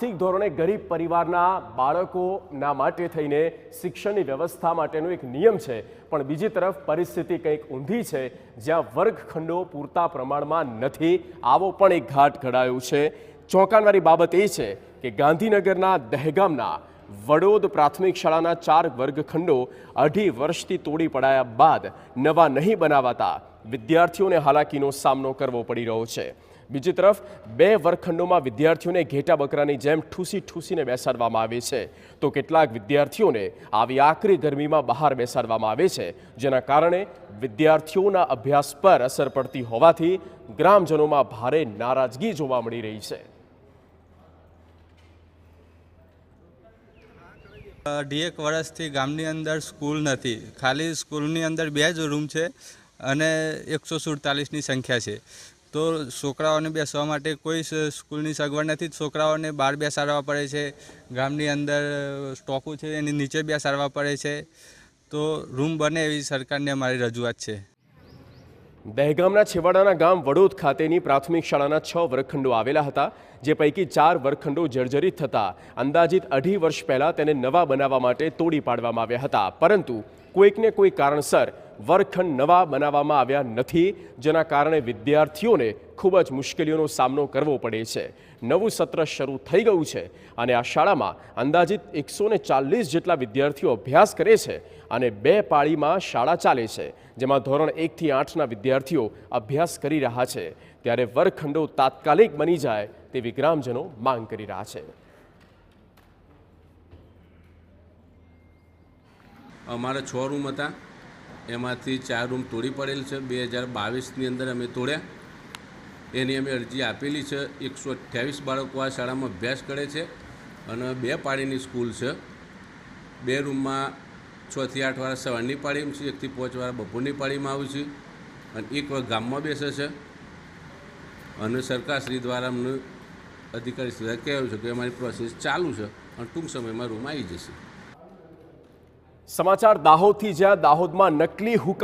આર્થિક ધોરણે ગરીબ પરિવારના બાળકોના માટે થઈને શિક્ષણની વ્યવસ્થા માટેનો એક નિયમ છે, પણ બીજી તરફ પરિસ્થિતિ કંઈક ઊંધી છે, જ્યાં વર્ગખંડો પૂરતા પ્રમાણમાં નથી. આવો પણ એક ઘાટ ઘડાયો છે. ચોંકાવનારી બાબત એ છે કે ગાંધીનગરના દહેગામના વડોદ પ્રાથમિક શાળાના 4 વર્ગખંડો 2.5 વર્ષથી તોડી પડાયા બાદ નવા નહીં બનાવાતા વિદ્યાર્થીઓને હાલાકીનો સામનો કરવો પડી રહ્યો છે. બીજી તરફ 2 વર્ગખંડોમાં વિદ્યાર્થીઓને ઘેટા બકરાની જેમ ઠૂસીને બેસાડવામાં આવે છે, તો કેટલાક વિદ્યાર્થીઓને આવી આકરી ગરમીમાં બહાર બેસાડવામાં આવે છે, જેના કારણે વિદ્યાર્થીઓના અભ્યાસ પર અસર પડતી હોવાથી ગ્રામજનોમાં ભારે નારાજગી જોવા મળી રહી છે. 1.5 વર્ષથી ગામની અંદર સ્કૂલ નથી. ખાલી સ્કૂલની અંદર 2 જ રૂમ છે અને 147ની સંખ્યા છે. તો છોકરાઓને બેસવા માટે કોઈ સ્કૂલની સગવડ નથી. છોકરાઓને બહાર બેસાડવા પડે છે. ગામની અંદર સ્ટોકું છે એની નીચે બેસાડવા પડે છે. તો રૂમ બને એવી સરકારને અમારી રજૂઆત છે. દહેગામના છેવાડાના ગામ વડોદ ખાતેની પ્રાથમિક શાળાના 6 વર્ગખંડો આવેલા હતા, જે પૈકી 4 વર્ગખંડો જર્જરિત થતા અંદાજિત 2.5 વર્ષ પહેલા તેને નવા બનાવવા માટે તોડી પાડવામાં આવ્યા હતા, પરંતુ કોઈકને કોઈ કારણસર વર્ગખંડ નવા બનાવવામાં આવ્યા નથી, જેના કારણે વિદ્યાર્થીઓને ખૂબ જ મુશ્કેલીઓનો સામનો કરવો પડે છે. નવું સત્ર શરૂ થઈ ગયું છે અને આ શાળામાં અંદાજિત 140 જેટલા વિદ્યાર્થીઓ અભ્યાસ કરે છે અને 2 પાળીમાં શાળા ચાલે છે, જેમાં ધોરણ 1 થી 8ના વિદ્યાર્થીઓ અભ્યાસ કરી રહ્યા છે. ત્યારે વર્ગખંડો તાત્કાલિક બની જાય તેવી ગ્રામજનો માંગ કરી રહ્યા છે. અમારા 6 રૂમ હતા, એમાંથી 4 રૂમ તોડી પડેલ છે. 2022ની અંદર અમે તોડ્યા. એની અમે અરજી આપેલી છે. 128 બાળકો આ શાળામાં અભ્યાસ કરે છે અને 2 પાળીની સ્કૂલ છે. 2 રૂમમાં 6 થી 8 વાળા સવારની પાળીમાં છે, 1 થી 5 વાળા બપોરની પાળીમાં આવે છે અને 1 વાર ગામમાં બેસે છે. અને સરકારશ્રી દ્વારા અમને અધિકારી દ્વારા કહેવું છે કે અમારી પ્રોસેસ ચાલુ છે અને ટૂંક સમયમાં રૂમ આવી જશે. સમાચાર દાહોદથી, જ્યાં દાહોદમાં નકલી હુકમ